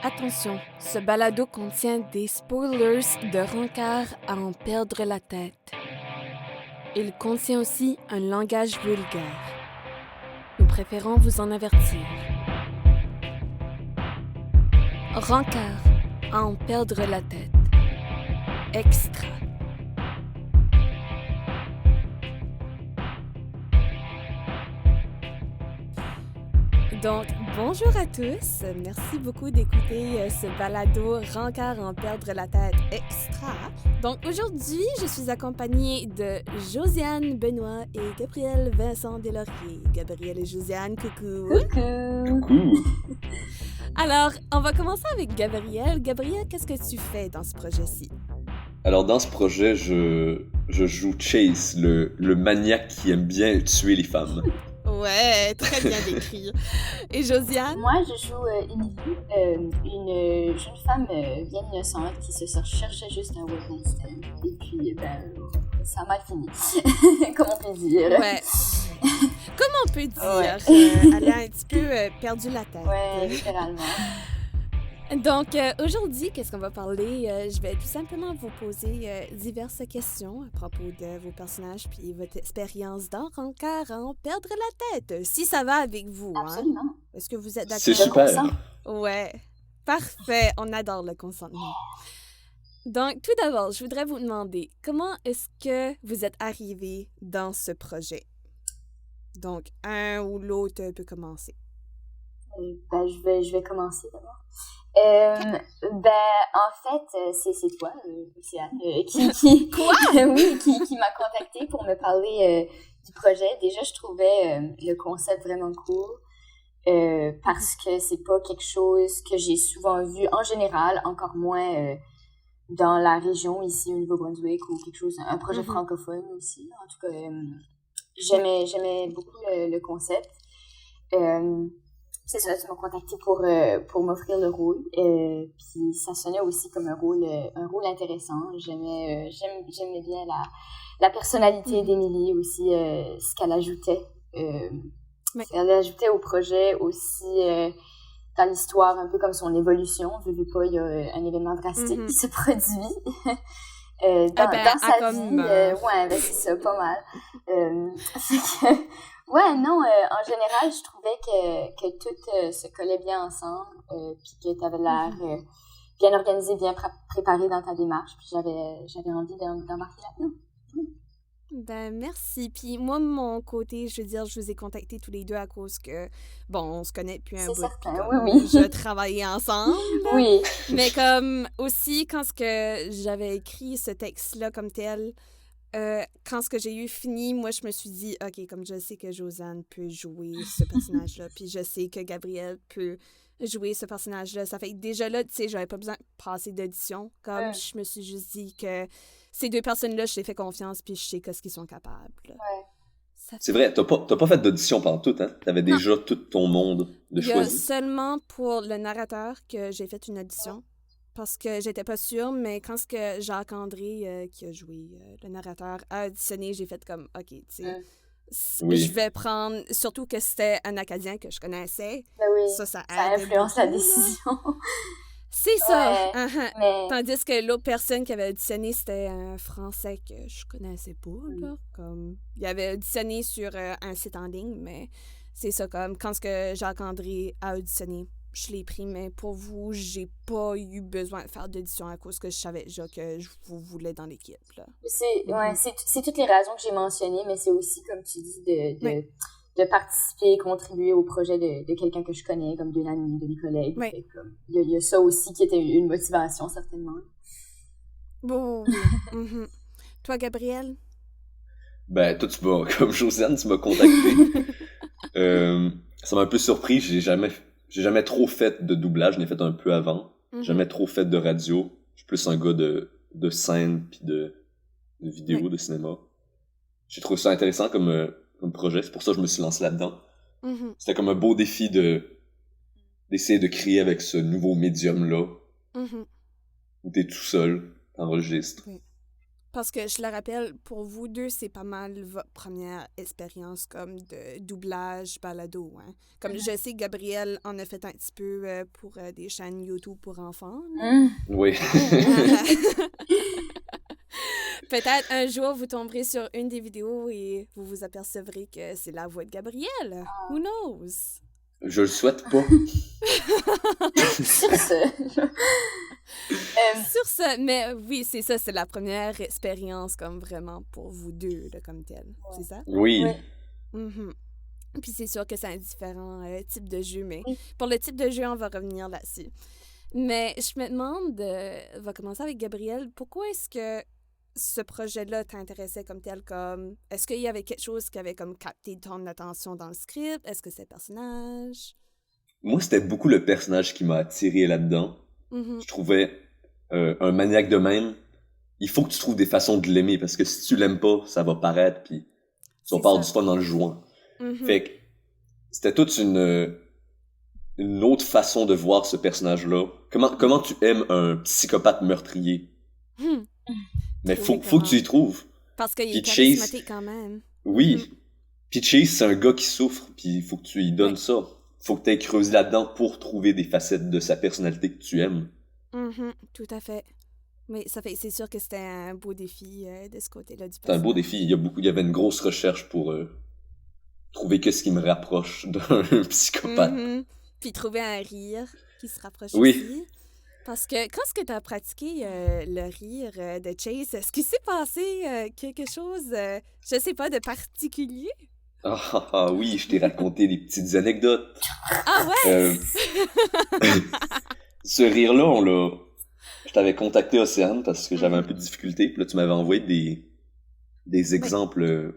Attention, ce balado contient des spoilers de rencard à en perdre la tête. Il contient aussi un langage vulgaire. Nous préférons vous en avertir. Rencard à en perdre la tête. Extra. Donc, bonjour à tous. Merci beaucoup d'écouter ce balado Rencard à en perdre la tête extra. Donc, aujourd'hui, je suis accompagnée de Josiane Benoît et Gabriel Vincent Deslauriers. Gabriel et Josiane, coucou. Coucou. Alors, on va commencer avec Gabriel. Gabriel, qu'est-ce que tu fais dans ce projet-ci? Alors dans ce projet, je joue Chase, le maniaque qui aime bien tuer les femmes. Ouais, très bien décrit. Et Josiane? Moi, je joue Ivy, une jeune femme bien innocente qui se cherchait juste un one-night stand. Et puis, ça m'a fini, comme on peut dire. Ouais. Comme on peut dire, Ouais. elle a un petit peu perdu la tête. Ouais, littéralement. Donc, aujourd'hui, qu'est-ce qu'on va parler? Je vais tout simplement vous poser diverses questions à propos de vos personnages puis votre expérience dans Rencard à en perdre la tête, si ça va avec vous. Absolument. Hein? Est-ce que vous êtes d'accord? C'est super. Ouais, parfait, on adore le consentement. Donc, tout d'abord, je voudrais vous demander, comment est-ce que vous êtes arrivé dans ce projet? Donc, un ou l'autre peut commencer. Je vais commencer d'abord. En fait, c'est toi, Océane, qui m'a contactée pour me parler du projet. Déjà, je trouvais le concept vraiment cool parce que c'est pas quelque chose que j'ai souvent vu en général, encore moins dans la région ici au Nouveau-Brunswick ou quelque chose, un projet francophone aussi. En tout cas, j'aimais beaucoup le concept. C'est ça, tu m'as contacté pour m'offrir le rôle. Puis ça sonnait aussi comme un rôle intéressant. J'aimais bien la personnalité d'Émilie aussi, ce qu'elle ajoutait. Elle ajoutait au projet aussi dans l'histoire, un peu comme son évolution. Vu pas, il y a un événement drastique qui se produit. Dans sa vie. C'est ça, pas mal. Ouais, non, en général, je trouvais que tout se collait bien ensemble, puis que tu avais l'air bien organisé, bien préparé dans ta démarche, puis j'avais envie d'embarquer là-dedans. Ben, merci. Puis moi, de mon côté, je veux dire, je vous ai contactés tous les deux à cause que, bon, on se connaît depuis un bout. C'est certain, oui. Je travaillais ensemble. Oui. Mais comme aussi, quand j'avais écrit ce texte-là comme tel, quand j'ai eu fini, moi, je me suis dit, OK, comme je sais que Josiane peut jouer ce personnage-là, puis je sais que Gabriel peut jouer ce personnage-là, ça fait que déjà là, tu sais, j'avais pas besoin de passer d'audition. Comme je me suis juste dit que ces deux personnes-là, je les fais confiance, puis je sais qu'est-ce qu'ils sont capables. Ouais. C'est vrai, t'as pas fait d'audition pendant tout, hein? T'avais déjà tout ton monde de choisi. Il y a seulement pour le narrateur que j'ai fait une audition. Parce que j'étais pas sûre, mais quand Jacques-André, qui a joué le narrateur, a auditionné, j'ai fait comme, OK, tu sais, je vais prendre... Surtout que c'était un Acadien que je connaissais. Ben oui, ça influence la décision. C'est ça! Mais... Tandis que l'autre personne qui avait auditionné, c'était un Français que je connaissais pas, là. Comme, il avait auditionné sur un site en ligne, mais c'est ça, comme quand Jacques-André a auditionné, je l'ai pris, mais pour vous, j'ai pas eu besoin de faire d'audition à cause que je savais déjà que je vous voulais dans l'équipe, là. C'est toutes les raisons que j'ai mentionnées, mais c'est aussi, comme tu dis, de participer, contribuer au projet de quelqu'un que je connais, comme d'une amie, d'une collègue. Oui. Il y a ça aussi qui était une motivation, certainement. Bon. Toi, Gabriel? Ben, toi, comme Josiane, tu m'as contacté. Ça m'a un peu surpris, j'ai jamais trop fait de doublage, j'en ai fait un peu avant. Jamais trop fait de radio. Je suis plus un gars de scène puis de vidéo, de cinéma. J'ai trouvé ça intéressant comme projet, c'est pour ça que je me suis lancé là-dedans. C'était comme un beau défi d'essayer de créer avec ce nouveau médium-là. Où t'es tout seul, t'enregistres. Parce que je le rappelle, pour vous deux, c'est pas mal votre première expérience comme de doublage balado. Hein? Comme je sais, Gabrielle en a fait un petit peu pour des chaînes YouTube pour enfants. Oui. Peut-être un jour, vous tomberez sur une des vidéos et vous vous apercevrez que c'est la voix de Gabrielle. Who knows? Je le souhaite pas. Sur ce. Sur ce, mais oui, c'est ça, c'est la première expérience comme vraiment pour vous deux, là, comme tel. Ouais. C'est ça? Oui. Ouais. Mhm. Puis c'est sûr que c'est un différent type de jeu, mais Oui. pour le type de jeu, on va revenir là-dessus. Mais je me demande, on va commencer avec Gabrielle, pourquoi est-ce que ce projet-là t'intéressait comme tel? Comme, est-ce qu'il y avait quelque chose qui avait comme capté ton attention dans le script? Est-ce que c'est le personnage? Moi, c'était beaucoup le personnage qui m'a attiré là-dedans. Mhm. Je trouvais un maniaque de même. Il faut que tu trouves des façons de l'aimer parce que si tu l'aimes pas, ça va paraître puis tu vas C'est perdre ça. du fun en le jouant. Mhm. Fait que c'était toute une autre façon de voir ce personnage-là. Comment tu aimes un psychopathe meurtrier? Hmm. Mais Trouver faut que tu y trouves. Parce qu'il est Puis Chase- charismatique quand même. Oui. Mhm. Puis Chase, c'est un gars qui souffre, puis il faut que tu lui donnes Ouais. ça. Faut que tu aies creusé là-dedans pour trouver des facettes de sa personnalité que tu aimes. Mhm, tout à fait. Oui, c'est sûr que c'était un beau défi de ce côté-là du C'est un beau personnage. défi. Il y avait une grosse recherche pour trouver qu'est-ce qui me rapproche d'un psychopathe. Mhm. Puis trouver un rire qui se rapproche Oui. aussi. Parce que quand est-ce que tu as pratiqué le rire de Chase, est-ce qu'il s'est passé quelque chose, je sais pas, de particulier? Oui, je t'ai raconté des petites anecdotes. Ah ouais? Ce rire-là, je t'avais contacté Océane parce que j'avais un peu de difficulté. Puis là, tu m'avais envoyé des exemples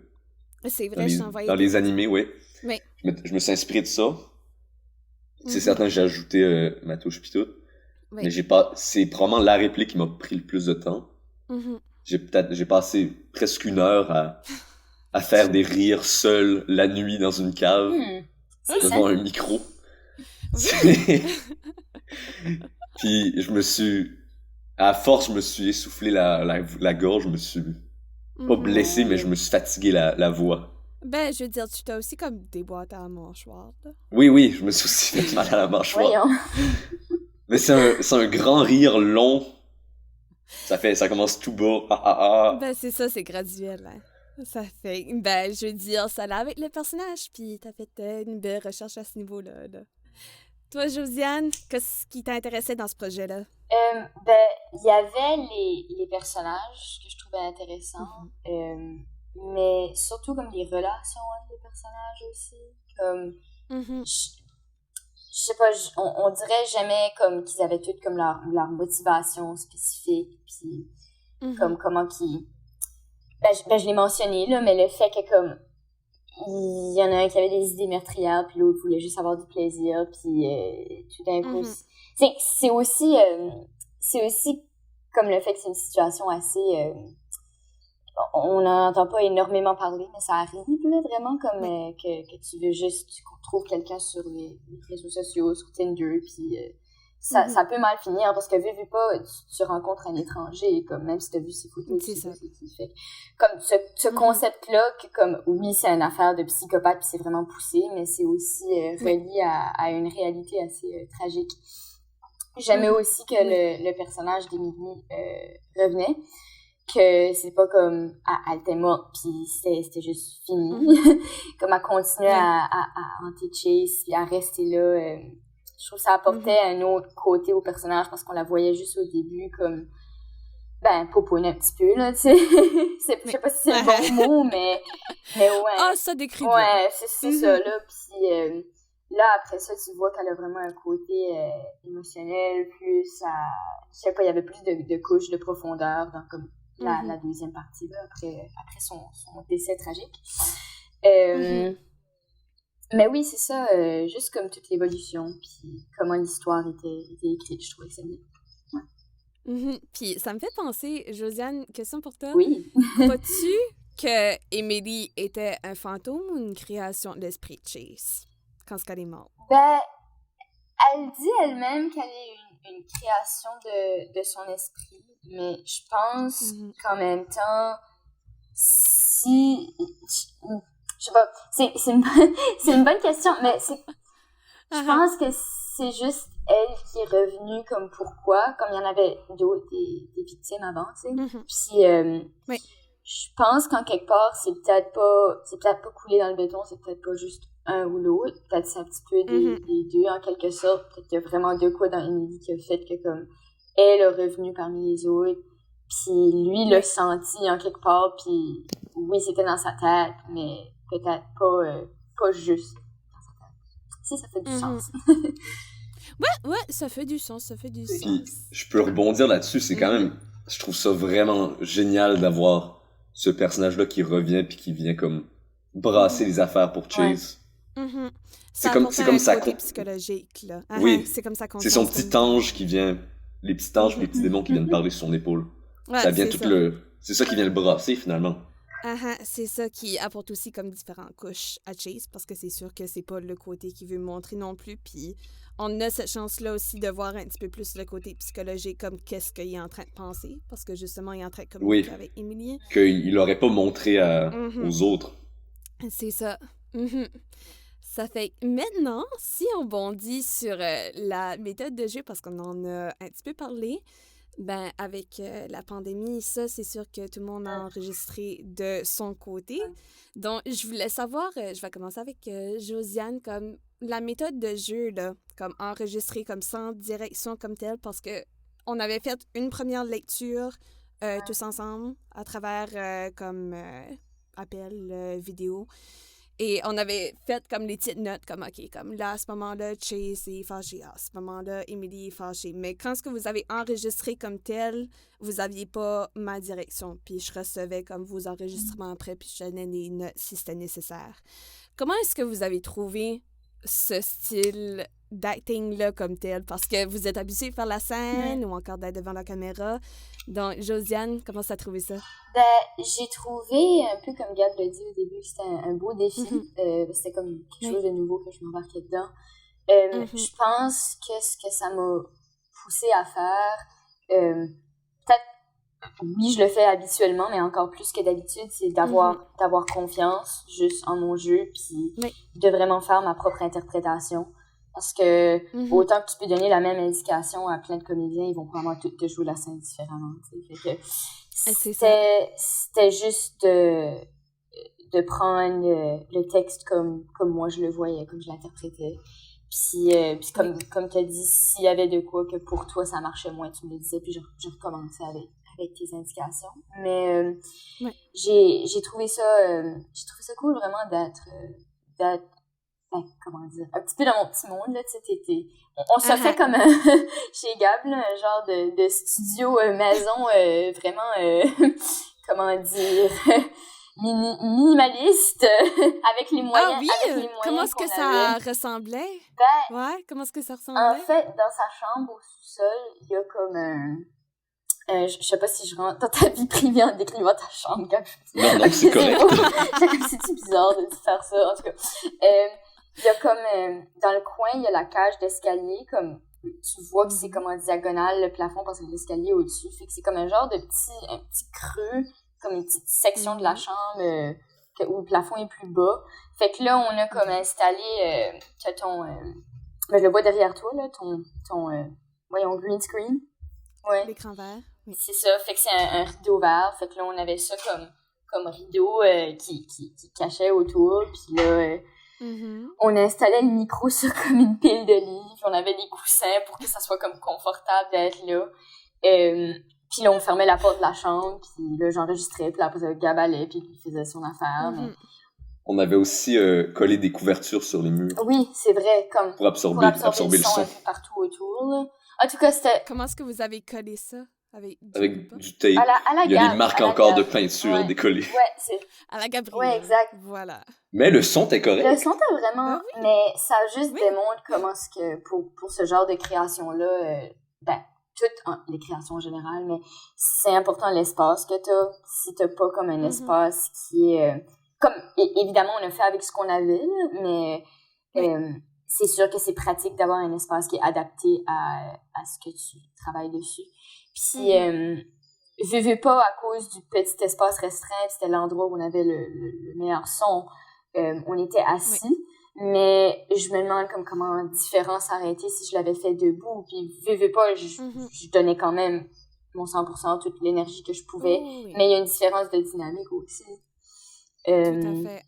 C'est dans vrai, je les, t'ai envoyé dans des les animés, oui. Oui. Je me suis inspiré de ça. C'est Mhm. certain que j'ai ajouté ma touche pis tout. Oui. Mais c'est probablement la réplique qui m'a pris le plus de temps. Mhm. J'ai passé presque 1 heure à faire des rires seul la nuit dans une cave C'est ça. devant un micro. Oui. Puis à force, je me suis essoufflé la gorge, je me suis pas Mhm. blessé, mais je me suis fatigué la voix. Ben, je veux dire, tu t'as aussi comme déboîté à la mâchoire, là. Oui, je me suis aussi fait mal à la mâchoire. Voyons. Mais c'est un grand rire long. Ça commence tout bas. Ben, c'est ça, c'est graduel, hein. Ça fait... Ben, je veux dire, ça allait avec le personnage, puis t'as fait une belle recherche à ce niveau-là, là. Toi, Josiane, qu'est-ce qui t'intéressait dans ce projet-là? Ben, il y avait les personnages que je trouvais intéressants, mais surtout comme les relations entre les personnages aussi. Comme, Mhm. je sais pas, on dirait jamais comme qu'ils avaient toutes comme leur motivation spécifique, puis Mhm. comme comment qu'ils... Ben, je l'ai mentionné, là, mais le fait que comme il y en a un qui avait des idées meurtrières, puis l'autre voulait juste avoir du plaisir, puis tout d'un coup... Mhm. C'est aussi comme le fait que c'est une situation assez... on n'en entend pas énormément parler, mais ça arrive, là, vraiment, comme que tu veux juste... Tu trouves quelqu'un sur les réseaux sociaux, sur Tinder, puis ça peut mal finir, parce que vu pas, tu rencontres un étranger, comme même si tu as vu ses photos, C'est tu sais ça. pas c'est qui. Fait comme ce concept-là, que comme oui, c'est une affaire de psychopathe, puis c'est vraiment poussé, mais c'est aussi relié à une réalité assez tragique. J'aimais aussi que le personnage d'Emily revenait, que c'est pas comme elle était morte puis c'était juste fini. Comme elle continuait à hanter Chase puis à rester là. Je trouve que ça apportait un autre côté au personnage parce qu'on la voyait juste au début comme poponner un petit peu là, tu sais. Je sais pas si c'est le bon mot, mais ouais. Ah, ça décrit bien. Ouais, c'est ça là. Puis là, après ça, tu vois qu'elle a vraiment un côté émotionnel, plus je sais pas, il y avait plus de couches de profondeur dans comme la deuxième partie, là, après son décès tragique. Mais oui, c'est ça, juste comme toute l'évolution, puis comment l'histoire était écrite, je trouvais que c'est bien. Ouais. Puis ça me fait penser, Josiane, question pour toi. Oui. Crois-tu que Emily était un fantôme ou une création de l'esprit de Chase quand elle est morte? Ben, elle dit elle-même qu'elle est une création de son esprit. mais je pense qu'en même temps, si... Je sais pas, c'est une bonne question, mais je pense que c'est juste elle qui est revenue comme pourquoi, comme il y en avait d'autres, des victimes avant, tu sais. Puis, je pense qu'en quelque part, c'est peut-être pas coulé dans le béton, c'est peut-être pas juste un ou l'autre, peut-être c'est un petit peu des deux en quelque sorte, peut-être qu'il y a vraiment de quoi dans Emily qui a fait que comme elle est revenue parmi les autres, puis lui l'a senti en quelque part, puis oui, c'était dans sa tête, mais peut-être pas juste dans sa tête. Si ça fait du sens. Ouais, ça fait du sens, Puis, je peux rebondir là-dessus, c'est quand même, je trouve ça vraiment génial d'avoir ce personnage-là qui revient puis qui vient comme brasser les affaires pour Chase. C'est comme ça côté psychologique, là. Oui, c'est comme ça qu'on c'est son petit ange qui vient, les petits anges, les petits démons qui viennent parler sur son épaule. Ça vient c'est ça qui vient le brasser finalement. C'est ça qui apporte aussi comme différentes couches à Chase, parce que c'est sûr que c'est pas le côté qu'il veut montrer non plus, puis on a cette chance-là aussi de voir un petit peu plus le côté psychologique, comme qu'est-ce qu'il est en train de penser, parce que justement, il est en train de communiquer avec Emily. Qu'il l'aurait pas montré aux autres. C'est ça. Ça fait que maintenant, si on bondit sur la méthode de jeu, parce qu'on en a un petit peu parlé, ben avec la pandémie, ça, c'est sûr que tout le monde a enregistré de son côté. Donc, je voulais savoir, je vais commencer avec Josiane, comme la méthode de jeu, là, comme enregistrer comme sans direction comme telle, parce que on avait fait une première lecture tous ensemble à travers comme appel vidéo. Et on avait fait comme les petites notes, comme OK, comme là, à ce moment-là, Chase est fâché. À ce moment-là, Emily est fâchée. Mais quand ce que vous avez enregistré comme tel, vous n'aviez pas ma direction. Puis je recevais comme vos enregistrements après, puis je donnais des notes si c'était nécessaire. Comment est-ce que vous avez trouvé ce style d'acting-là comme tel? Parce que vous êtes habitué de faire la scène ou encore d'être devant la caméra. Donc, Josiane, comment ça a trouvé ça? J'ai trouvé, un peu comme Gab l'a dit au début, que c'était un beau défi. C'était comme quelque chose de nouveau que je m'embarquais dedans. Je pense que ce que ça m'a poussée à faire, peut-être, oui, je le fais habituellement, mais encore plus que d'habitude, c'est d'avoir confiance juste en mon jeu, puis de vraiment faire ma propre interprétation. Parce que autant que tu peux donner la même indication à plein de comédiens, ils vont probablement tous te jouer la scène différemment. Fait que c'était juste de prendre le texte comme moi je le voyais, comme je l'interprétais. Puis comme tu as dit, s'il y avait de quoi que pour toi ça marchait moins, tu me le disais, puis je recommençais avec tes indications. Mais j'ai trouvé ça cool vraiment d'être comment dire, un petit peu dans mon petit monde, là, tu sais, on se fait comme chez Gab, là, un genre de studio maison vraiment, comment dire, minimaliste, avec les moyens. Ah oui? Avec les moyens comment est-ce que ça ressemblait? Comment est-ce que ça ressemblait? En fait, dans sa chambre au sous-sol, il y a comme je sais pas si je rentre dans ta vie privée en décrivant ta chambre, Gab. Non, c'est correct. C'est bizarre de faire ça, en tout cas. Il y a comme, dans le coin, il y a la cage d'escalier, comme, tu vois que c'est comme en diagonale, le plafond, parce que l'escalier est au-dessus. Fait que c'est comme un genre de petit creux, comme une petite section de la chambre, où le plafond est plus bas. Fait que là, on a comme installé, tu as je le vois derrière toi, là, voyons, green screen. Ouais. L'écran vert. Oui. C'est ça, fait que c'est un rideau vert. Fait que là, on avait ça comme rideau qui cachait autour. Puis là, on installait le micro sur comme une pile de livres. On avait des coussins pour que ça soit comme confortable d'être là. Puis là, on fermait la porte de la chambre. Puis là, j'enregistrais. Puis là, après, Gab allait. Puis il faisait son affaire. Mais... On avait aussi collé des couvertures sur les murs. Oui, c'est vrai. Comme pour absorber le son. Partout autour, là. En tout cas, c'était... Comment est-ce que vous avez collé ça? Avec du tape. Il y a des marques encore de peinture décollées. Ouais, c'est... À la Gabrielle. Ouais, exact. Voilà. Mais le son était correct. Le son était vraiment... oui. Mais ça juste démontre comment est-ce que, pour ce genre de création-là, toutes les créations en général, mais c'est important l'espace que t'as. Si t'as pas comme un espace qui est... comme, évidemment, on a fait avec ce qu'on avait, mais... c'est sûr que c'est pratique d'avoir un espace qui est adapté à ce que tu travailles dessus. Puis, je veux pas, à cause du petit espace restreint, c'était l'endroit où on avait le meilleur son, on était assis, mais je me demande comment différent ça aurait été si je l'avais fait debout. Puis, je veux pas, je donnais quand même mon 100%, toute l'énergie que je pouvais, mais il y a une différence de dynamique aussi. Tout à fait.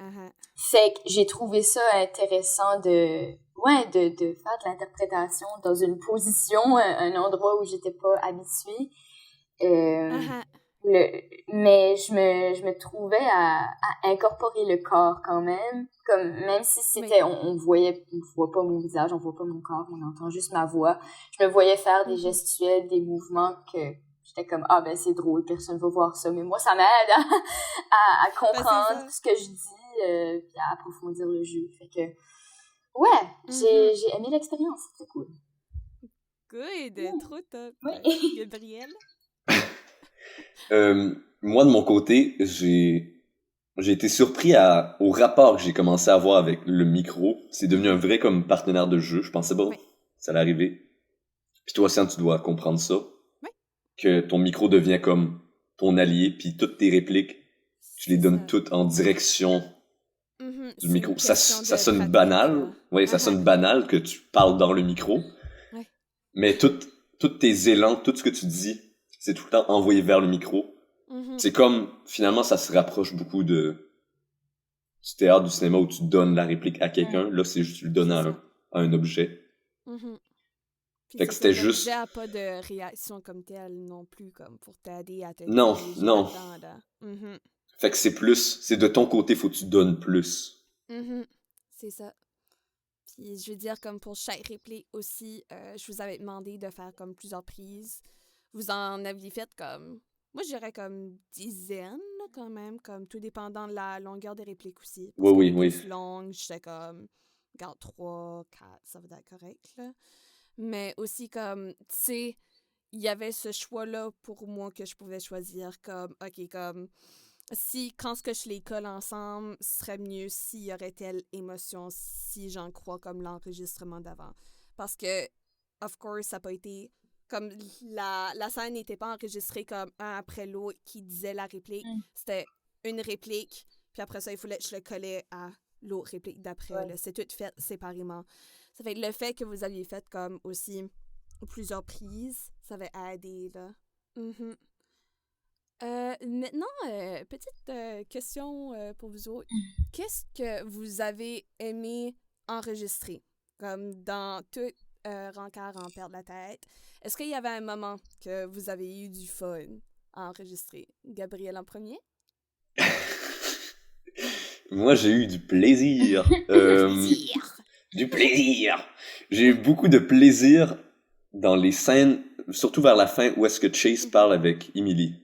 Fait que j'ai trouvé ça intéressant de faire de l'interprétation dans une position, un endroit où j'étais pas habituée. Mais je me trouvais à incorporer le corps quand même, comme même si c'était on voit pas mon visage, on voit pas mon corps, on entend juste ma voix. Je me voyais faire des gestuels, des mouvements que j'étais comme c'est drôle, personne va voir ça, mais moi ça m'aide à comprendre ce que je dis puis à approfondir le jeu. Fait que j'ai aimé l'expérience, c'était cool. Good, trop top. Gabriel? Moi, de mon côté, j'ai été surpris au rapport que j'ai commencé à avoir avec le micro. C'est devenu un vrai comme partenaire de jeu. Je pensais pas que ça allait arriver. Puis toi, Océane, tu dois comprendre ça. Que ton micro devient comme ton allié, puis toutes tes répliques, tu les donnes toutes en direction du micro. Ça sonne banal. Ça sonne banal que tu parles dans le micro. Mais tous tes élans, tout ce que tu dis, c'est tout le temps envoyé vers le micro. C'est comme, finalement, ça se rapproche beaucoup du théâtre, du cinéma où tu donnes la réplique à quelqu'un. Là, c'est juste tu le donnes à un objet. Fait que c'était juste... L'objet n'a pas de réaction comme telle non plus, comme pour t'aider à te... Non. Fait que c'est de ton côté, faut que tu donnes plus. C'est ça. Puis je veux dire, comme pour chaque réplique aussi, je vous avais demandé de faire comme plusieurs prises. Vous en aviez fait comme... Moi, je dirais comme dizaines, quand même, comme tout dépendant de la longueur des répliques aussi. Oui. Plus longue, j'étais comme... Regarde, 3, 4, ça va être correct, là. Mais aussi, comme, tu sais, il y avait ce choix-là pour moi que je pouvais choisir, comme, OK, comme... quand ce que je les colle ensemble, ce serait mieux s'il y aurait telle émotion, si j'en crois comme l'enregistrement d'avant. Parce que, of course, ça n'a pas été... Comme la scène n'était pas enregistrée comme un après l'autre qui disait la réplique. C'était une réplique, puis après ça, il fallait que je le collais à l'autre réplique d'après. C'est tout fait séparément. Ça fait que le fait que vous aviez fait comme aussi plusieurs prises, ça va aider, là. Maintenant, petite question pour vous autres. Qu'est-ce que vous avez aimé enregistrer? Comme dans tout Rancœur en perdre la tête. Est-ce qu'il y avait un moment que vous avez eu du fun à enregistrer? Gabriel en premier? Moi, j'ai eu du plaisir. Du plaisir! J'ai eu beaucoup de plaisir dans les scènes, surtout vers la fin, où est-ce que Chase parle avec Emily.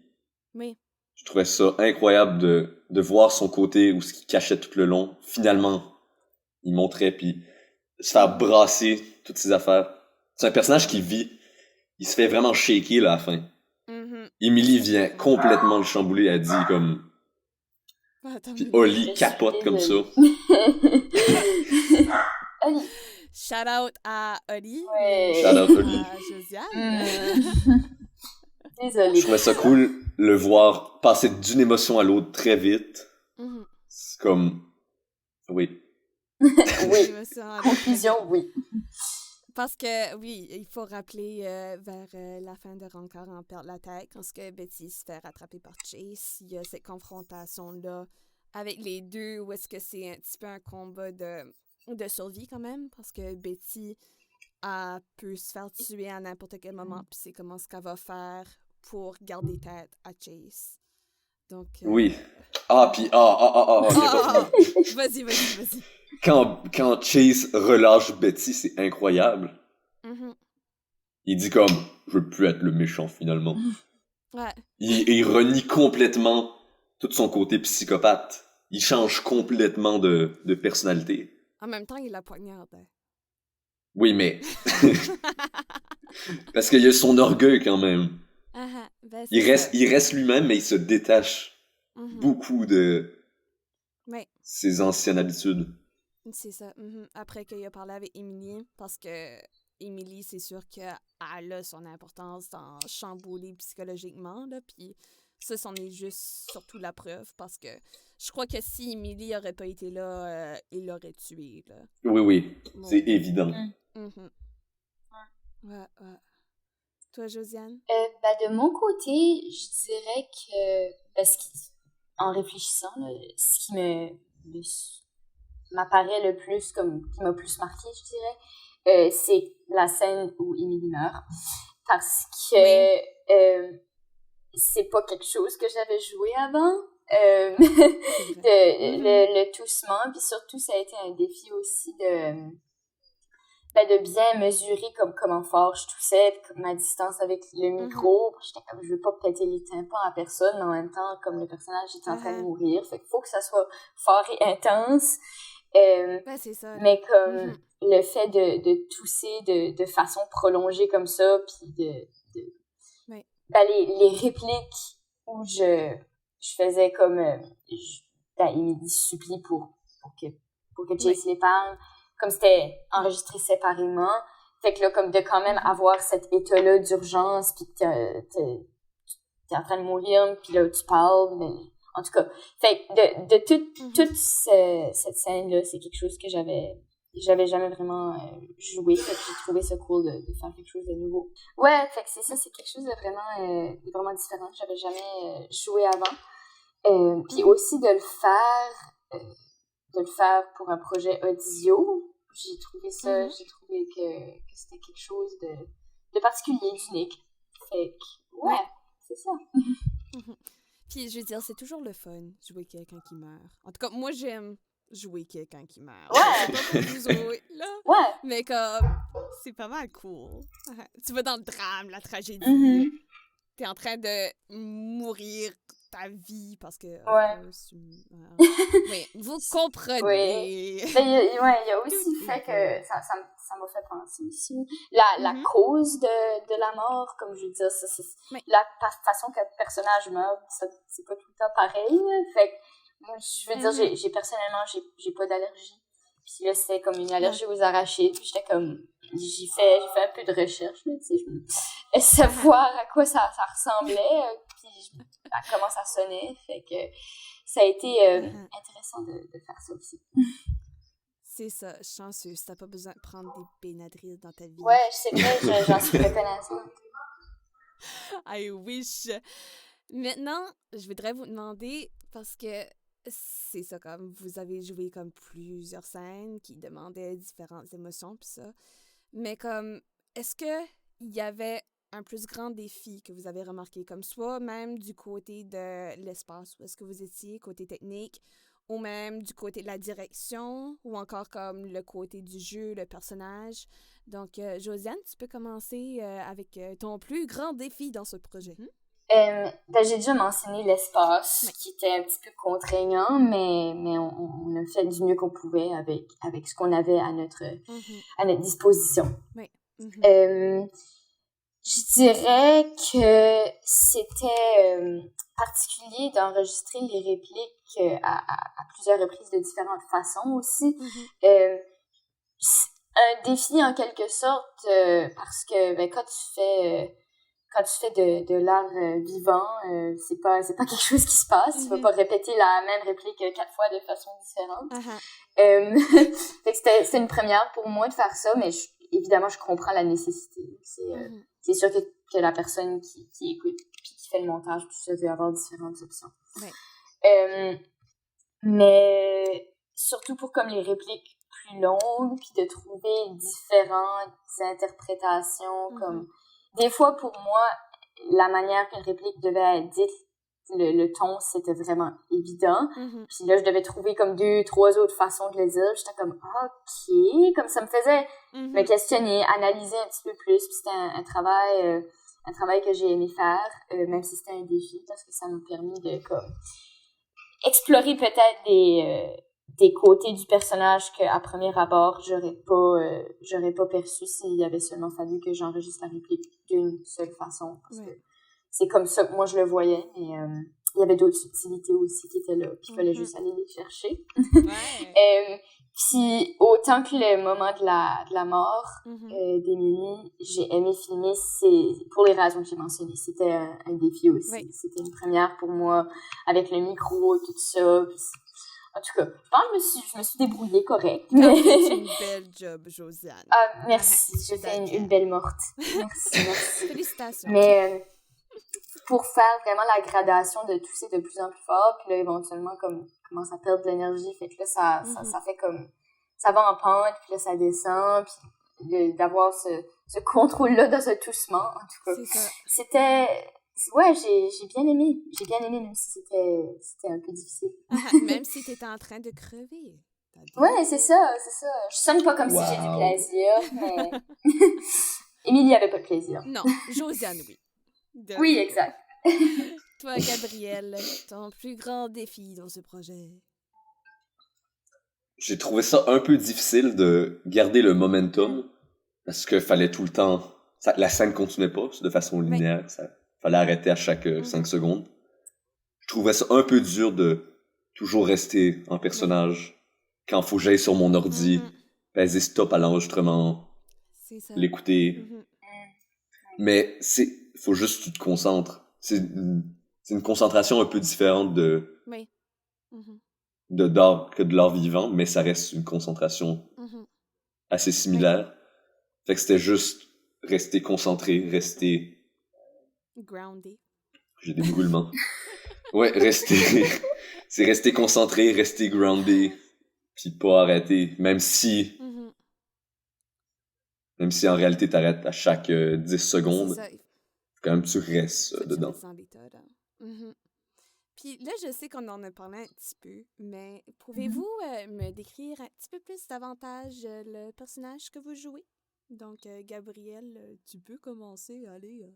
Oui. Je trouvais ça incroyable de voir son côté, où ce qu'il cachait tout le long. Finalement, il montrait, puis se faire brasser toutes ses affaires. C'est un personnage qui vit. Il se fait vraiment shaker là, à la fin. Emily vient complètement le chambouler. Elle dit comme... Puis Oli capote comme ça. Oli. Shout out à Oli. Shout out Oli. À Josiane. Désolée. Je trouvais ça cool, le voir passer d'une émotion à l'autre très vite. C'est comme... Oui. Oui. Conclusion, oui. Parce que, oui, il faut rappeler vers la fin de Rancœur en perdre la tête, quand que Betty se fait rattraper par Chase, il y a cette confrontation-là avec les deux, où est-ce que c'est un petit peu un combat de survie quand même, parce que Betty peut se faire tuer à n'importe quel moment, puis c'est comment ce qu'elle va faire pour garder tête à Chase. Donc... Oui. Puis... Vas-y. Quand Chase relâche Betty, c'est incroyable. Il dit comme, je veux plus être le méchant finalement. Ouais. Il renie complètement tout son côté psychopathe. Il change complètement de personnalité. En même temps, il la poignarde. Oui, mais... Parce qu'il y a son orgueil quand même. Ben, il reste lui-même, mais il se détache beaucoup de ses anciennes habitudes. C'est ça. Après qu'il a parlé avec Émilie, parce que Émilie, c'est sûr qu'elle a son importance dans chambouler psychologiquement, là, puis ça, c'en est juste surtout la preuve, parce que je crois que si Émilie aurait pas été là, il l'aurait tué, là. Oui, Bon. c'est évident. Ouais. Toi, Josiane? De mon côté, je dirais que, en réfléchissant, là, ce qui m'apparaît le plus, comme qui m'a plus marqué, je dirais, c'est la scène où Émilie meurt. Parce que c'est pas quelque chose que j'avais joué avant. Le toussement, puis surtout, ça a été un défi aussi de bien mesurer comment fort je toussais, ma distance avec le micro. J'étais comme, je veux pas péter les tympans à personne, mais en même temps, comme le personnage est en train de mourir, fait qu'il faut que ça soit fort et intense. C'est ça. Mais comme le fait de tousser de façon prolongée comme ça, puis les répliques où je faisais comme Émilie supplie pour que Chase les parle, comme c'était enregistré séparément, fait que là, comme de quand même avoir cet état-là d'urgence, puis que t'es en train de mourir, puis là, tu parles, mais en tout cas, fait que de toute cette scène-là, c'est quelque chose que j'avais jamais vraiment joué, fait que j'ai trouvé ça cool de faire quelque chose de nouveau. Ouais, fait que c'est ça, c'est quelque chose de vraiment différent que j'avais jamais joué avant. Puis aussi de le faire pour un projet audio, j'ai trouvé que c'était quelque chose de particulier, d'unique. Fait que, ouais, c'est ça. Puis, je veux dire, c'est toujours le fun, jouer quelqu'un qui meurt. En tout cas, moi, j'aime jouer quelqu'un qui meurt. Ouais! C'est pas pour vous autres, là. Ouais! Mais comme, c'est pas mal cool. Tu vas dans le drame, la tragédie. T'es en train de mourir ta vie parce que... Oui, vous comprenez. Oui. Il y a aussi le fait que ça m'a fait penser aussi. La cause de la mort, comme je veux dire, la façon que le personnage meurt, c'est pas tout le temps pareil. Fait que, moi, je veux dire, personnellement, j'ai pas d'allergie. Puis là, c'était comme une allergie aux arachides. Puis j'étais comme... J'ai fait un peu de recherche, là, tu sais, savoir à quoi ça ressemblait, puis à comment ça sonnait. Fait que ça a été intéressant de faire ça aussi. C'est ça, chanceux. T'as pas besoin de prendre des Benadryl dans ta vie. Ouais, c'est vrai, j'en suis reconnaissante. I wish. Maintenant, je voudrais vous demander, parce que c'est ça, comme vous avez joué comme plusieurs scènes qui demandaient différentes émotions, pis ça. Mais comme, est-ce que il y avait un plus grand défi que vous avez remarqué, comme soit même du côté de l'espace où est-ce que vous étiez, côté technique, ou même du côté de la direction, ou encore comme le côté du jeu, le personnage. Donc, Josiane, tu peux commencer avec ton plus grand défi dans ce projet. J'ai déjà mentionné l'espace, qui était un petit peu contraignant, mais on a fait du mieux qu'on pouvait avec ce qu'on avait à notre disposition. Oui. Je dirais que c'était particulier d'enregistrer les répliques à plusieurs reprises de différentes façons aussi. Un défi en quelque sorte, parce que quand tu fais de l'art vivant, c'est pas quelque chose qui se passe. Tu vas pas répéter la même réplique 4 fois de façon différente. Fait que c'était une première pour moi de faire ça, mais évidemment, je comprends la nécessité. C'est sûr que la personne qui écoute puis qui fait le montage, tout ça, veut avoir différentes options. Mais surtout pour comme les répliques plus longues, puis de trouver différentes interprétations, comme... Des fois, pour moi, la manière qu'une réplique devait être dite, le ton, c'était vraiment évident. Puis là, je devais trouver comme 2-3 autres façons de le dire. J'étais comme, OK, comme ça me faisait me questionner, analyser un petit peu plus. Puis c'était un travail que j'ai aimé faire, même si c'était un défi, parce que ça m'a permis de comme explorer peut-être des côtés du personnage qu'à premier abord, j'aurais pas perçu s'il y avait seulement fallu que j'enregistre la réplique d'une seule façon. Parce que c'est comme ça que moi je le voyais, mais il y avait d'autres subtilités aussi qui étaient là, puis il fallait juste aller les chercher. Puis autant que le moment de la mort d'Émilie, j'ai aimé filmer, c'est pour les raisons que j'ai mentionnées. C'était un défi aussi. Oui. C'était une première pour moi, avec le micro et tout ça. Puis, en tout cas, je pense que je me suis débrouillée correct. C'est une belle job, Josiane. Ah, merci. J'ai fait une belle morte. Merci. Félicitations. Mais pour faire vraiment la gradation de tousser de plus en plus fort, puis là, éventuellement, comme commence à perdre de l'énergie, fait que là, ça fait comme... Ça va en pente, puis là, ça descend, puis d'avoir ce contrôle-là dans ce toussement, en tout cas. C'est ça. C'était... Ouais, j'ai bien aimé. J'ai bien aimé, même si c'était un peu difficile. Même si t'étais en train de crever. Ouais, c'est ça. Je sonne pas comme si j'ai du plaisir, mais... Émilie avait pas de plaisir. Non, Josiane, oui. Oui, exact. Toi, Gabrielle, ton plus grand défi dans ce projet? J'ai trouvé ça un peu difficile de garder le momentum parce que fallait tout le temps... la scène continuait pas de façon linéaire. Fallait arrêter à chaque 5 secondes. Je trouvais ça un peu dur de toujours rester en personnage quand faut que j'aille sur mon ordi, peser stop à l'enregistrement, l'écouter. Mais faut juste que tu te concentres. C'est une concentration un peu différente de l'art vivant, mais ça reste une concentration assez similaire. Fait que c'était juste rester concentré, rester... Grounded. J'ai des brûlements. Ouais, c'est rester concentré, rester groundé, puis pas arrêter, même si en réalité t'arrêtes à chaque 10 secondes, quand même tu restes dedans. Puis là, je sais qu'on en a parlé un petit peu, mais pouvez-vous me décrire un petit peu plus davantage le personnage que vous jouez? Donc, Gabrielle, tu peux commencer, allez.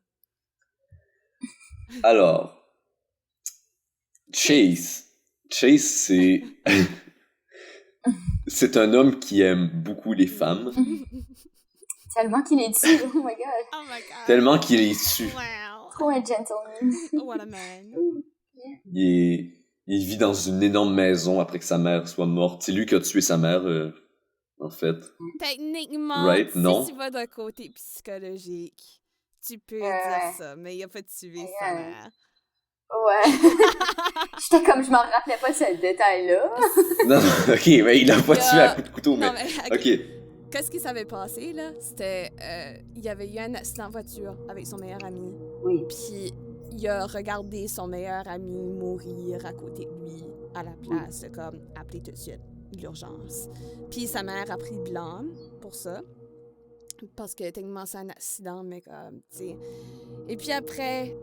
Alors, Chase, c'est... c'est un homme qui aime beaucoup les femmes. Tellement qu'il est dessus, oh my god. Oh my god. Tellement qu'il est dessus. Wow. Trop un gentleman. What a man. Il vit dans une énorme maison après que sa mère soit morte. C'est lui qui a tué sa mère, en fait. Techniquement, right? si Non? tu vas d'un côté psychologique, tu peux dire ça, mais il a pas tué sa mère. Ouais. J'étais comme, je m'en rappelais pas de ce détail-là. Non, ok, mais il a pas tué à coup de couteau, mais... Ok. Qu'est-ce qui s'avait passé, là? C'était... il y avait eu un accident de voiture avec son meilleur ami. Oui. Puis il a regardé son meilleur ami mourir à côté de lui, à la place de, comme, appeler tout de suite l'urgence. Puis sa mère a pris blâme pour ça. Parce que techniquement, c'est un accident, mais comme, tu sais... Et puis après,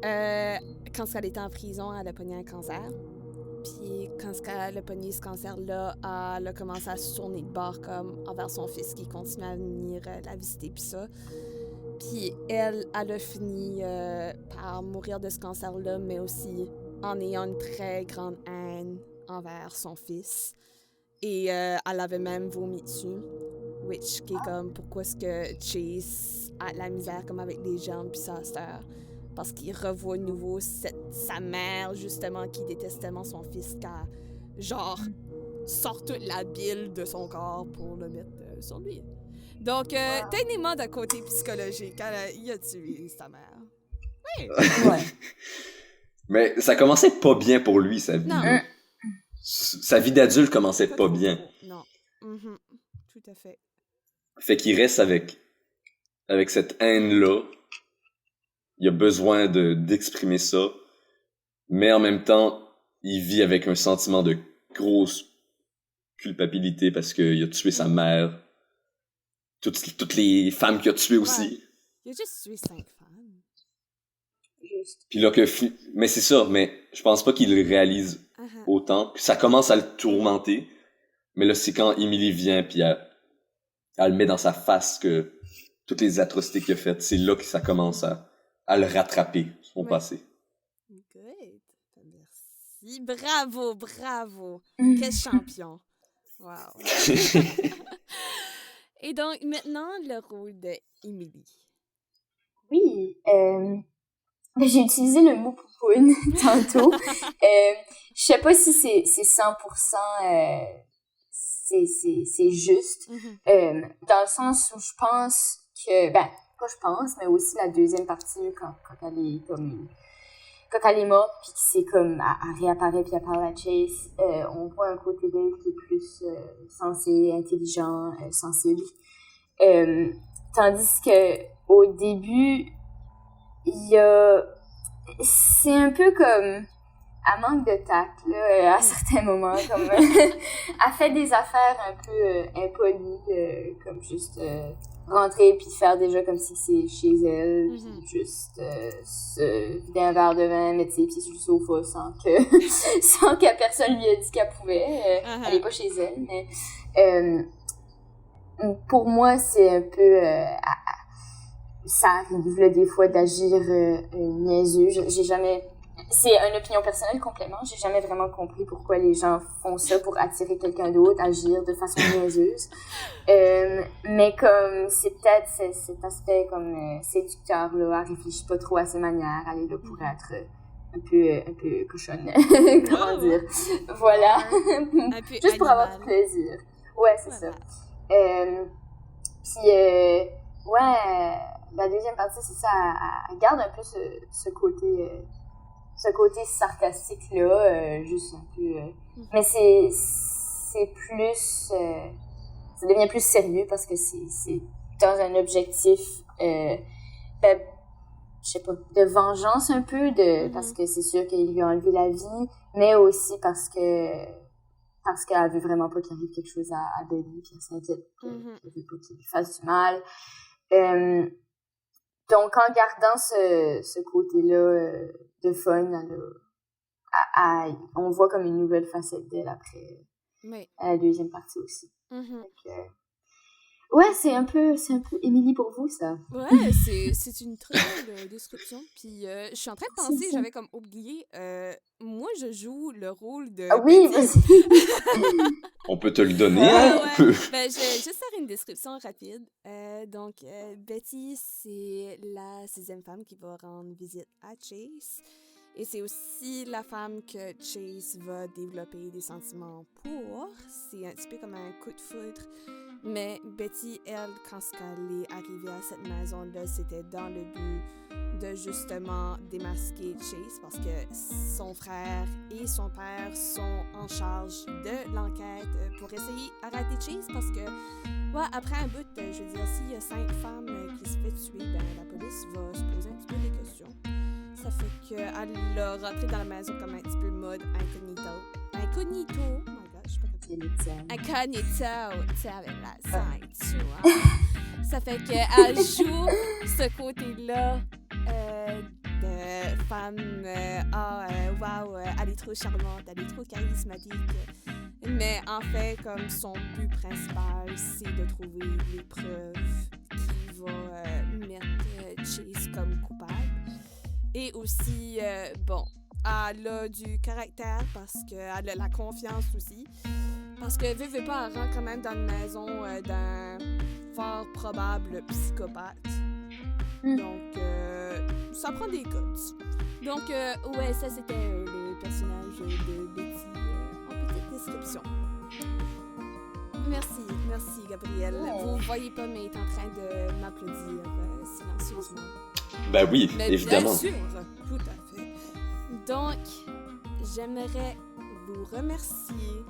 quand elle était en prison, elle a pogné un cancer. Puis quand elle a pogné ce cancer-là, elle a commencé à se tourner de bord comme envers son fils qui continue à venir la visiter, puis ça. Puis elle a fini par mourir de ce cancer-là, mais aussi en ayant une très grande haine envers son fils. Et elle avait même vomi dessus. Which, qui est comme, pourquoi est-ce que Chase a de la misère comme avec les jambes puis sa sœur? Parce qu'il revoit de nouveau sa mère, justement, qui déteste tellement son fils qu'elle, genre, sort toute la bile de son corps pour le mettre sur lui. Donc, techniquement, d'un côté psychologique, il a tué sa mère. Oui! Ouais. Mais ça commençait pas bien pour lui, sa vie. Non. Sa vie d'adulte commençait pas bien. Non. Mm-hmm. Tout à fait. Fait qu'il reste avec cette haine-là. Il a besoin d'exprimer ça. Mais en même temps, il vit avec un sentiment de grosse culpabilité parce qu'il a tué sa mère. Toutes les femmes qu'il a tuées aussi. Ouais. Il a juste tué 5 femmes. Juste. Puis là mais c'est ça, mais je pense pas qu'il le réalise autant. Puis ça commence à le tourmenter. Mais là, c'est quand Emily vient puis elle le met dans sa face que toutes les atrocités qu'il a faites, c'est là que ça commence à le rattraper, son passé. Good. Merci. Bravo. Quel champion. Wow. Et donc, maintenant, le rôle de Emily. Oui. J'ai utilisé le mot poupoune tantôt. Je sais pas si c'est 100% c'est juste. Dans le sens où je pense que, ben, pas je pense, mais aussi la deuxième partie, quand elle est morte, puis que c'est comme, elle réapparaît, puis elle parle à Chase, on voit un côté d'elle qui est plus sensé, intelligent, sensible. Tandis que au début, c'est un peu comme, elle manque de tact, là, à certains moments, comme, elle fait des affaires un peu impolies, comme juste rentrer puis faire déjà comme si c'est chez elle, puis juste se vider un verre de vin, mettre ses pieds sur le sofa sans que personne lui ait dit qu'elle pouvait. Elle est pas chez elle, mais pour moi, c'est un peu... ça arrive là, des fois d'agir niaiseux. J'ai jamais... C'est une opinion personnelle complètement. J'ai jamais vraiment compris pourquoi les gens font ça pour attirer quelqu'un d'autre, agir de façon niaiseuse. Mais comme c'est peut-être cet aspect comme séducteur là, elle réfléchit pas trop à ses manières, elle est là pour être un peu cochonne. Comment dire? Voilà. Juste pour avoir du plaisir. Ouais, c'est ça. Puis ouais, la deuxième partie c'est ça, elle garde un peu ce côté sarcastique-là, juste un peu... mais c'est plus... ça devient plus sérieux parce que c'est dans un objectif, ben, je sais pas, de vengeance un peu, parce que c'est sûr qu'il lui a enlevé la vie, mais aussi parce qu'elle veut vraiment pas qu'il arrive quelque chose à Belly, puis elle s'inquiète qu'elle veut pas qu'il lui fasse du mal. Donc, en gardant ce côté-là de fun, on voit comme une nouvelle facette d'elle après la deuxième partie aussi. Donc, ouais, c'est un peu Émilie pour vous, ça. Ouais, c'est une très belle description. Puis, je suis en train de penser, j'avais comme oublié, moi, je joue le rôle de... Ah oui, On peut te le donner, hein? Ouais. Ben, je vais juste faire une description rapide. Donc, Betty, c'est la 6e femme qui va rendre visite à Chase. Et c'est aussi la femme que Chase va développer des sentiments pour. C'est un petit peu comme un coup de foudre. Mais Betty, elle, quand elle est arrivée à cette maison-là, c'était dans le but de justement démasquer Chase parce que son frère et son père sont en charge de l'enquête pour essayer d'arrêter Chase parce que, ouais, après un bout, je veux dire, s'il y a 5 femmes qui se fait tuer, ben la police va se poser un petit peu des questions. Ça fait qu'elle a rentré dans la maison comme un petit peu mode incognito. Oh my god, je sais pas comment incognito, tu sais, avec la ceinture. Ça fait qu'elle joue ce côté-là de femme, wow, elle est trop charmante, elle est trop charismatique. Mais en fait, comme son but principal, c'est de trouver les preuves qui vont mettre Chase comme coupable. Et aussi, bon, elle a du caractère parce qu'elle a la confiance aussi. Parce que, veut pas, elle rentre quand même dans une maison d'un fort probable psychopathe. Donc, ça prend des guts. Donc, ouais, ça, c'était le personnage de Betty en petite description. Merci, Gabrielle. Ouais. Vous voyez pas, mais elle est en train de m'applaudir silencieusement. Ben oui, Mais évidemment. bien sûr, tout à fait. Donc, j'aimerais vous remercier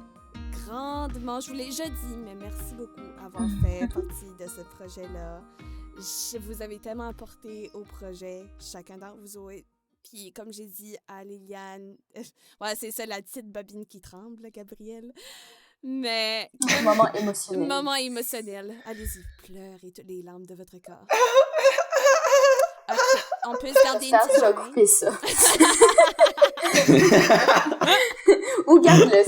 grandement. Je vous l'ai déjà dit, mais merci beaucoup d'avoir fait partie de ce projet-là. Vous avez tellement apporté au projet, chacun d'entre vous autres. Puis, comme j'ai dit à Liliane, ouais, c'est ça, la petite bobine qui tremble, Gabrielle. Mais... Moment émotionnel. Moment émotionnel. Allez-y, pleurez toutes les larmes de votre corps. Ok, on peut se garder une J'espère que petite je vais main. couper ça. Ou garde-le,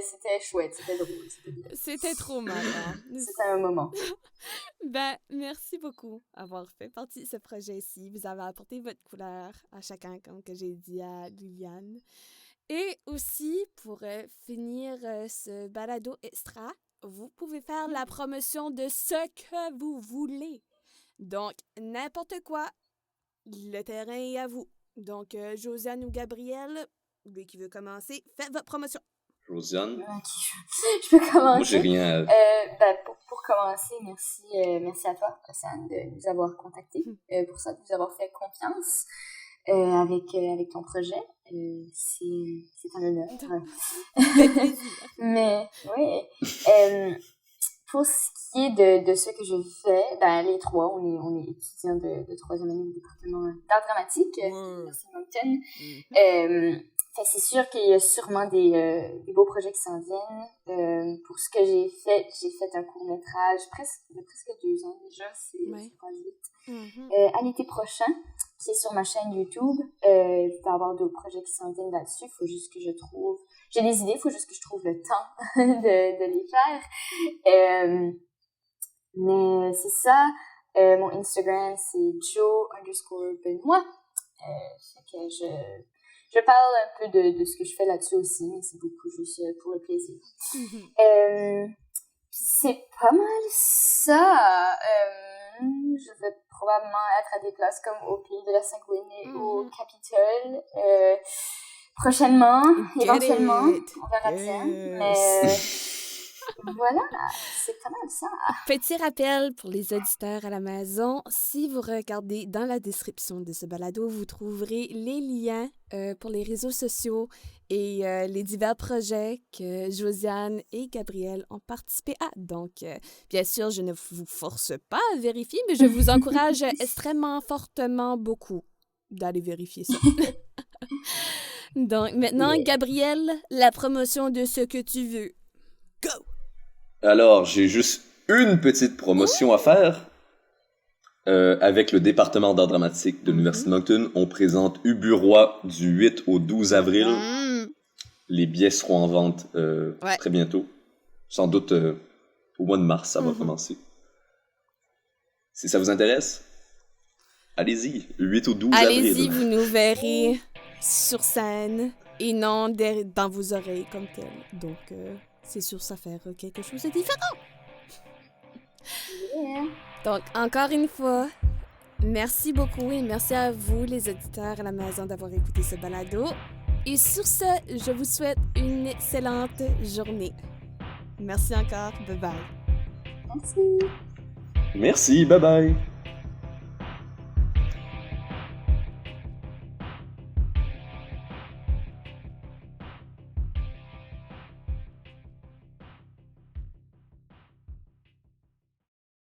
c'était chouette, c'était drôle, c'était bien. C'était trop marrant. C'était un moment. Ben, merci beaucoup d'avoir fait partie de ce projet-ci. Vous avez apporté votre couleur à chacun, comme que j'ai dit à Liliane. Et aussi, pour finir ce balado extra, vous pouvez faire la promotion de ce que vous voulez. Donc, n'importe quoi, le terrain est à vous. Donc, Josiane ou Gabrielle, lui qui veut commencer, faites votre promotion. Josiane? Ok, je peux commencer. Moi, j'ai rien à... Pour commencer, merci à toi, Océane, de nous avoir contactés, pour ça, de nous avoir fait confiance avec ton projet. C'est un honneur. Mais, oui. Pour ce qui est de ce que je fais, les trois, on est étudiants de troisième année au département d'art dramatique à l'Université Moncton. C'est sûr qu'il y a sûrement des beaux projets qui s'en viennent. Pour ce que j'ai fait un court-métrage il y a presque 2 ans déjà, c'est pas vite. À l'été prochain, qui est sur ma chaîne YouTube. Il va y avoir d'autres projets qui s'en viennent là-dessus. Il faut juste que j'ai des idées, il faut juste que je trouve le temps de les faire. Mais c'est ça. Mon Instagram, c'est Jo_Benoit. Fait que je parle un peu de ce que je fais là-dessus aussi, mais c'est beaucoup juste pour le plaisir. C'est pas mal ça. Je vais probablement être à des places comme au Pays de la Sagouine au Capitole. Prochainement, éventuellement, on verra bien. Mais voilà, c'est pas mal ça. Petit rappel pour les auditeurs à la maison, si vous regardez dans la description de ce balado, vous trouverez les liens pour les réseaux sociaux et les divers projets que Josiane et Gabrielle ont participé à. Donc, bien sûr, je ne vous force pas à vérifier, mais je vous encourage extrêmement fortement beaucoup d'aller vérifier ça. Donc, maintenant, Gabrielle, la promotion de ce que tu veux. Go! Alors, j'ai juste une petite promotion à faire. Avec le département d'art dramatique de l'Université Moncton, on présente Ubu-Roi du 8 au 12 avril. Les billets seront en vente très bientôt. Sans doute au mois de mars, ça va commencer. Si ça vous intéresse, allez-y, 8 au 12 avril. Allez-y, vous nous verrez sur scène et non dans vos oreilles comme tel. Donc, c'est sûr, ça fait quelque chose de différent. Donc, encore une fois, merci beaucoup et merci à vous, les auditeurs à la maison, d'avoir écouté ce balado. Et sur ce, je vous souhaite une excellente journée. Merci encore. Bye-bye. Merci. Merci, bye-bye.